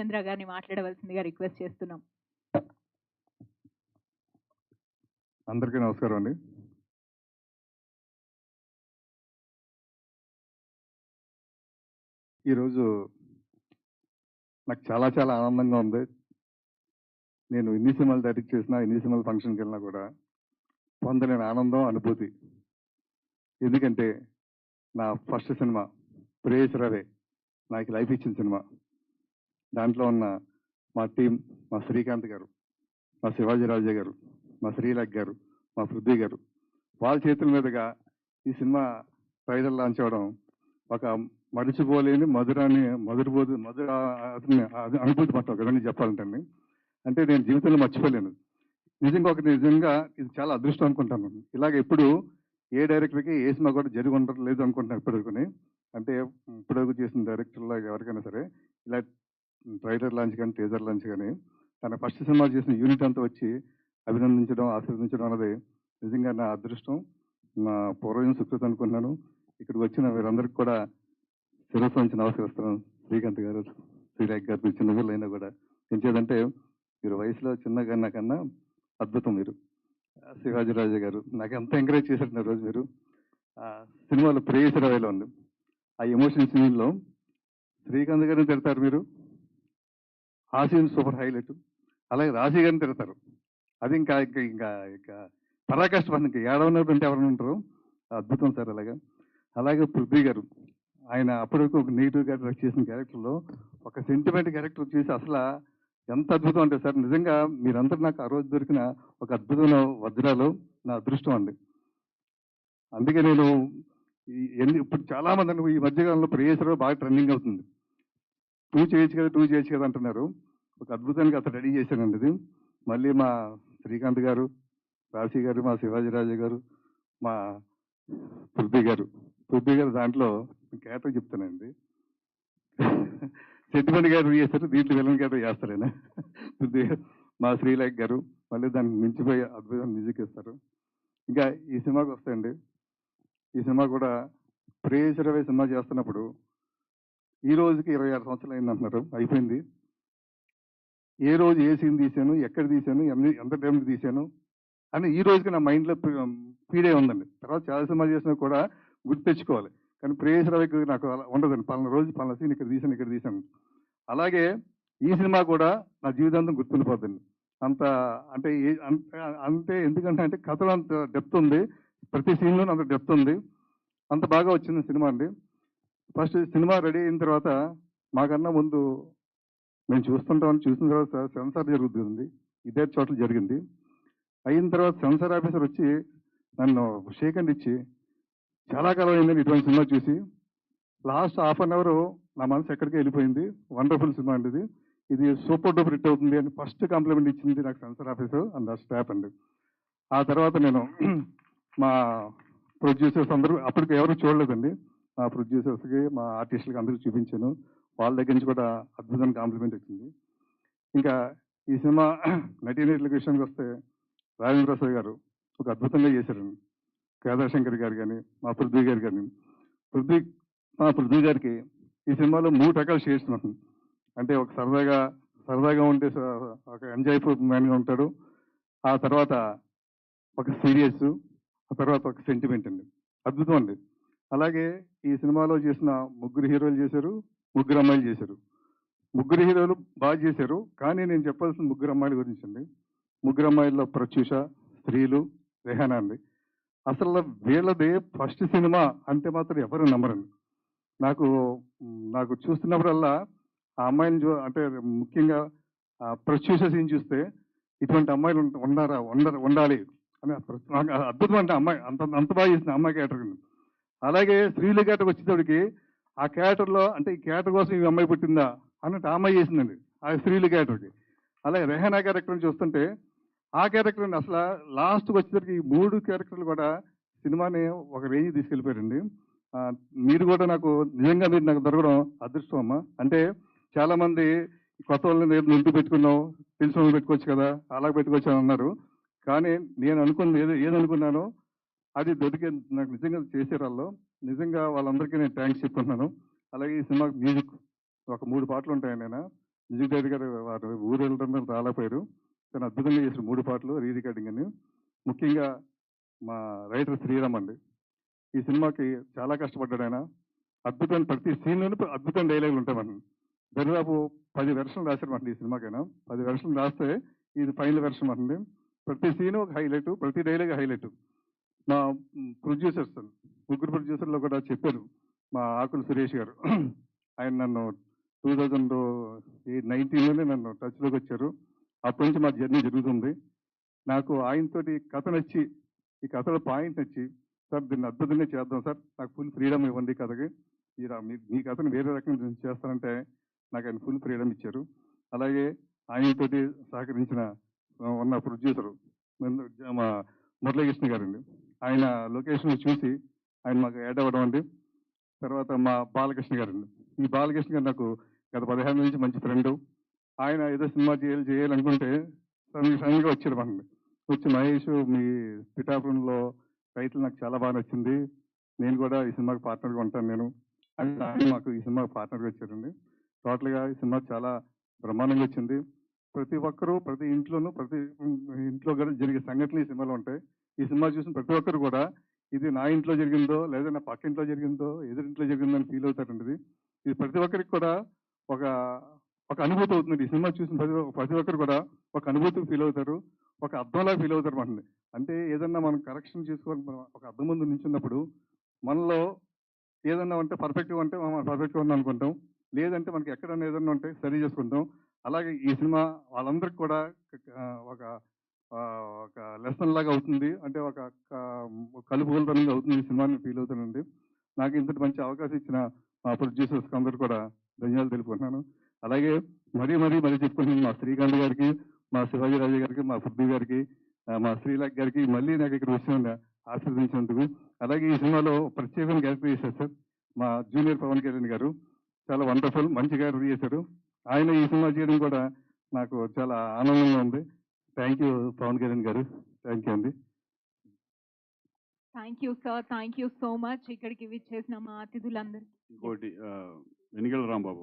చంద్ర గారిని మాట్లాడవలసిందిగా రిక్వెస్ట్ చేస్తున్నాం. అందరికీ నమస్కారం అండి. ఈరోజు నాకు చాలా చాలా ఆనందంగా ఉంది. నేను ఎన్ని సినిమాలు డైరెక్ట్ చేసినా, ఎన్ని సినిమాల ఫంక్షన్కి వెళ్ళినా కూడా పొందలేని ఆనందం, అనుభూతి. ఎందుకంటే నా ఫస్ట్ సినిమా ప్రేయస్ రవే నాకు లైఫ్ ఇచ్చిన సినిమా. దాంట్లో ఉన్న మా టీం, మా శ్రీకాంత్ గారు, మా శివాజీ రాజా గారు, మా శ్రీలేఖ్ గారు, మా పృథ్వీ గారు, వాళ్ళ చేతుల మీదుగా ఈ సినిమా ట్రైలర్ లాంచ్ అవ్వడం ఒక మరిచిపోలేని మధుర అనుభూతి పట్ల ఒక విధంగా చెప్పాలంటే అంటే నేను జీవితంలో మర్చిపోలేను. నిజంగా ఇది చాలా అదృష్టం అనుకుంటాను. ఇలాగ ఎప్పుడు ఏ డైరెక్టర్కి ఏ సినిమా కూడా జరిగి ఉండలేదు అనుకుంటున్నాను ఇప్పటివరకుని. అంటే ఇప్పటివరకు చేసిన డైరెక్టర్లో ఎవరికైనా సరే ఇలా ట్రైలర్ లాంచ్ కానీ టీజర్ లాంచ్ కానీ తన ఫస్ట్ సినిమా చేసిన యూనిట్ అంతా వచ్చి అభినందించడం, ఆశీర్వదించడం అన్నది నిజంగా నా అదృష్టం, నా పూర్వజం సుకృతం అనుకుంటున్నాను. ఇక్కడికి వచ్చిన వీరందరికీ కూడా శిరస్సు నుంచి నమస్కరిస్తున్నాను. శ్రీకాంత్ గారు, శ్రీలేఖ్ గారు, మీరు చిన్న పిల్లలు అయినా కూడా ఎంచేదంటే మీరు వయసులో చిన్నగా నాకన్నా అద్భుతం. మీరు శివాజీ రాజా గారు నాకు ఎంత ఎంకరేజ్ చేశారు రోజు. మీరు సినిమాలో ప్రేయస్ రవేలో ఉంది ఆ ఎమోషన్ సీన్లో శ్రీకాంత్ గారిని తిడతారు మీరు, ఆ సీన్ సూపర్ హైలైట్. అలాగే రాశి గారిని తిడతారు, అది ఇంకా ఇంకా ఇంకా ఇంకా పరాకాష్ట, ఇంకా ఏడవనప్పుడు అంటే ఎవరైనా ఉంటారు. అద్భుతం సార్. అలాగే పృథ్వీ గారు, ఆయన అప్పటివరకు ఒక నెగిటివ్ క్యారెక్టర్ చేసిన క్యారెక్టర్లో ఒక సెంటిమెంట్ క్యారెక్టర్ చేసి అసలు ఎంత అద్భుతం అంటే సార్, నిజంగా మీరందరూ నాకు ఆ రోజు దొరికిన ఒక అద్భుతమైన వజ్రాలు, నా అదృష్టం అండి. అందుకే నేను ఇప్పుడు చాలా మంది ఈ మధ్యకాలంలో ప్రేయస్లో బాగా ట్రెండింగ్ అవుతుంది. 2 చేయొచ్చు కదా అంటున్నారు. ఒక అద్భుతానికి అతను రెడీ చేశానండి ఇది. మళ్ళీ మా శ్రీకాంత్ గారు, రాశి గారు, మా శివాజీ రాజా గారు, మా పృథ్వీ గారు దాంట్లో క్యారెక్టర్ చెప్తానండి. సెంటిమెంట్ క్యారెక్టర్ చేస్తారు, దీంట్లో విలన్ క్యారెక్టర్ చేస్తారైనా. పృథ్వీ గారు, మా శ్రీలేఖ్ గారు మళ్ళీ దాన్ని మించిపోయి అద్భుతమైన మ్యూజిక్ ఇస్తారు. ఇంకా ఈ సినిమాకి వస్తాయండి. ఈ సినిమా కూడా ప్రేయస్ రవే సినిమా చేస్తున్నప్పుడు ఈ రోజుకి 26 సంవత్సరాలు అయింది అంటున్నారు, అయిపోయింది. ఏ రోజు ఏ సీన్ తీశాను, ఎక్కడ తీశాను, ఎంత టైంకి తీశాను అని ఈ రోజుకి నా మైండ్లో ఫీడే ఉందండి. తర్వాత చాలా సినిమాలు చేసినా కూడా గుర్తు తెచ్చుకోవాలి, కానీ ప్రేయస్ రవికి నాకు అలా ఉండదండి. పలానా రోజు పలానా సీన్ ఇక్కడ తీశాను. అలాగే ఈ సినిమా కూడా నా జీవితాంతం గుర్తుండిపోద్దండి. అంత అంటే అంతే. ఎందుకంటే అంటే కథలో అంత డెప్త్ ఉంది, ప్రతి సీన్లోనూ అంత డెప్త్ ఉంది. అంత బాగా వచ్చింది సినిమా అండి. ఫస్ట్ సినిమా రెడీ అయిన తర్వాత మాకన్నా ముందు మేము చూసిన తర్వాత సెన్సార్ జరుగుతుంది. ఇదే చోట్ల జరిగింది. అయిన తర్వాత సెన్సార్ ఆఫీసర్ వచ్చి నన్ను షేక్ హ్యాండ్ ఇచ్చి, చాలా కాలం అయిందని ఇటువంటి సినిమా చూసి, లాస్ట్ హాఫ్ అన్ అవర్ నా మనసు ఎక్కడికి వెళ్ళిపోయింది. వండర్ఫుల్ సినిమా అండి ఇది సూపర్ డూపర్ హిట్ అవుతుంది అని ఫస్ట్ కాంప్లిమెంట్ ఇచ్చింది నాకు సెన్సార్ ఆఫీసర్ అండ్ స్టాఫ్ అండి. ఆ తర్వాత నేను మా ప్రొడ్యూసర్స్ అందరూ అప్పటికి ఎవరు చూడలేదండి. మా ప్రొడ్యూసర్స్కి, మా ఆర్టిస్టులకి అందరికీ చూపించాను. వాళ్ళ దగ్గర నుంచి కూడా అద్భుతమైన కాంప్లిమెంట్ వచ్చింది. ఇంకా ఈ సినిమా నటీనటుల విషయానికి వస్తే రాజేంద్ర ప్రసాద్ గారు ఒక అద్భుతంగా చేశారండి. కేదార్ శంకర్ గారు కానీ, మా పృథ్వీ గారు కానీ. మా పృథ్వీ గారికి ఈ సినిమాలో 3 రకాల షేడ్స్ ఉంటుంది. అంటే ఒక సరదాగా ఉండే ఒక ఎంజాయ్ఫుల్ మ్యాన్గా ఉంటాడు. ఆ తర్వాత ఒక సీరియస్, ఆ తర్వాత ఒక సెంటిమెంట్ అండి. అద్భుతం అండి. అలాగే ఈ సినిమాలో చేసిన 3 హీరోలు చేశారు, 3 అమ్మాయిలు చేశారు. 3 హీరోలు బాగా చేశారు, కానీ నేను చెప్పాల్సిన 3 అమ్మాయిల గురించి అండి. 3 అమ్మాయిల్లో ప్రత్యూష, శ్రీలు, రెహానా అండి. అసలు వీళ్ళది ఫస్ట్ సినిమా అంటే మాత్రం ఎవరు నమ్మరండి. నాకు చూస్తున్నప్పుడల్లా ఆ అమ్మాయిని అంటే ముఖ్యంగా ప్రత్యూష సీన్ చూస్తే ఇటువంటి అమ్మాయిలు ఉండాలి అని నాకు అద్భుతం అంటే అమ్మాయి అంత బాగా చేసిన అమ్మాయి క్యారెక్టర్. అలాగే శ్రీలు క్యారెక్టర్ వచ్చేటప్పటికి ఆ క్యారెక్టర్లో అంటే ఈ క్యారెక్టర్ కోసం ఈ అమ్మాయి పుట్టిందా అన్నట్టు ఆ అమ్మాయి చేసిందండి ఆ శ్రీలు క్యారెక్టర్కి. అలాగే రెహానా క్యారెక్టర్ని చూస్తుంటే ఆ క్యారెక్టర్ని అసలు లాస్ట్కి వచ్చేసరికి ఈ 3 క్యారెక్టర్లు కూడా సినిమాని ఒక రేంజ్ తీసుకెళ్ళిపోయారండి. మీరు కూడా నాకు నిజంగా మీరు నాకు దొరకడం అదృష్టం అమ్మా. అంటే చాలామంది కొత్త వాళ్ళని ఇంటి పెట్టుకున్నావు, తెలిసిన వాళ్ళు పెట్టుకోవచ్చు కదా, అలా పెట్టుకోవచ్చు అని అన్నారు. కానీ నేను అనుకున్నది ఏదనుకున్నానో అది దొరికే నాకు నిజంగా చేసే వాళ్ళు. నిజంగా వాళ్ళందరికీ నేను థ్యాంక్స్ చెప్పుకుంటున్నాను. అలాగే ఈ సినిమాకి మ్యూజిక్ ఒక 3 పాటలు ఉంటాయండి. మ్యూజిక్ డైరెక్టర్ గారు వారు ఊరు వెళ్ళడం రాలేకపోయారు. కానీ అద్భుతంగా చేసిన 3 పాటలు రీ రికార్డింగ్ అని. ముఖ్యంగా మా రైటర్ శ్రీరామ్ అండి. ఈ సినిమాకి చాలా కష్టపడ్డాడు ఆయన. అద్భుతమైన ప్రతి సీన్‌లోనూ అద్భుతమైన డైలాగులు ఉంటాయండి. దరిదాపు 10 వెర్షన్లు రాశారన్నమాట ఈ సినిమాకైనా. 10 వెర్షన్లు రాస్తే ఇది ఫైనల్ వెర్షన్ అండి. ప్రతి సీను ఒక హైలైట్, ప్రతి డైలాగ్ హైలైట్. మా ప్రొడ్యూసర్స్ ముగ్గురు ప్రొడ్యూసర్‌లో కూడా చెప్పారు. మా ఆకుల సురేష్ గారు. ఆయన నన్ను 2019లోనే నన్ను టచ్‌లోకి వచ్చారు. అప్పటి నుంచి మా జర్నీ జరుగుతుంది. నాకు ఆయనతోటి కథ నచ్చి, ఈ కథలో పాయింట్ నచ్చి, సార్ దీన్ని అద్భుతంగా చేద్దాం సార్. నాకు ఫుల్ ఫ్రీడమ్ ఇవ్వండి ఈ కథకి. మీరు మీ కథను వేరే రకంగా చేస్తానంటే నాకు ఆయన ఫుల్ ఫ్రీడమ్ ఇచ్చారు. అలాగే ఆయనతోటి సహకరించిన ఉన్న ప్రొడ్యూసరు మా మురళీకృష్ణ గారండి. ఆయన లొకేషన్ చూసి ఆయన మాకు యాడ్ అవ్వడం అండి. తర్వాత మా బాలకృష్ణ గారండి. ఈ బాలకృష్ణ గారు నాకు గత 15 నుంచి మంచి ఫ్రెండు. ఆయన ఏదో సినిమా చేయాలనుకుంటే సడన్‌గా వచ్చారన్నమాట. వచ్చి మహేష్ మీ పిఠాపురంలో టైటిల్ నాకు చాలా బాగా నచ్చింది. నేను కూడా ఈ సినిమాకి పార్ట్నర్‌గా ఉంటాను నేను. అని ఆయన మాకు ఈ సినిమాకి పార్ట్నర్‌గా వచ్చారండి. టోటల్‌గా ఈ సినిమా చాలా బ్రహ్మాండంగా వచ్చింది. ప్రతి ఒక్కరు ప్రతి ఇంట్లోనూ ప్రతి ఇంట్లో కూడా జరిగే సంఘటనలు ఈ సినిమాలో ఉంటాయి. ఈ సినిమా చూసిన ప్రతి ఒక్కరు కూడా ఇది నా ఇంట్లో జరిగిందో, లేదా నా పక్కింట్లో జరిగిందో, ఎదురింట్లో జరిగిందో అని ఫీల్ అవుతారండి ఇది. ఇది ప్రతి ఒక్కరికి కూడా ఒక ఒక అనుభూతి అవుతుంది. ఈ సినిమా చూసిన ప్రతి ఒక్కరు కూడా ఒక అనుభూతికి ఫీల్ అవుతారు. ఒక అద్దంలాగా ఫీల్ అవుతారన్నమాట. అంటే ఏదన్నా మనం కరెక్షన్ చేసుకోవాలి మనం ఒక అద్దం ముందు నిల్చున్నప్పుడు మనలో ఏదన్నా ఉంటే పర్ఫెక్ట్‌గా ఉంటే మనం పర్ఫెక్ట్‌గా ఉన్నాం అనుకుంటాం. లేదంటే మనకి ఎక్కడన్నా ఏదన్నా ఉంటే సరి చేసుకుంటాం. అలాగే ఈ సినిమా వాళ్ళందరికి కూడా ఒక ఒక లెసన్ లాగా అవుతుంది. అంటే ఒక కలుపుగోలుతనంగా అవుతుంది ఈ సినిమా అని ఫీల్ అవుతానండి. నాకు ఇంతటి మంచి అవకాశం ఇచ్చిన మా ప్రొడ్యూసర్స్‌కి అందరూ కూడా ధన్యవాదాలు తెలుపుకుంటున్నాను. అలాగే మరీ చెప్పుకుంటున్నాను మా శ్రీకాంత్ గారికి, మా శివాజీ రాజు గారికి, మా పృథ్వీ గారికి, మా శ్రీలేఖ గారికి మళ్ళీ నాకు ఇక్కడ విషయంగా ఆశీర్వదించినందుకు. అలాగే ఈ సినిమాలో ప్రత్యేకమైన క్యారెక్టర్ చేశారు సార్. మా జూనియర్ పవన్ కళ్యాణ్ గారు. చాలా వండర్‌ఫుల్ మంచి క్యారెక్టర్ చేశారు. ఆయన ఈ సినిమా చేయడం కూడా నాకు చాలా ఆనందంగా ఉంది. థ్యాంక్ యూ పవన్ కళ్యాణ్ గారు. థ్యాంక్ యూ అండి. Thank you sir. Thank you so much. ఇక్కడికి విచ్చేసిన మా అతిథులందరికీ. ఇంకోటి వెనిగళ్ల రాంబాబు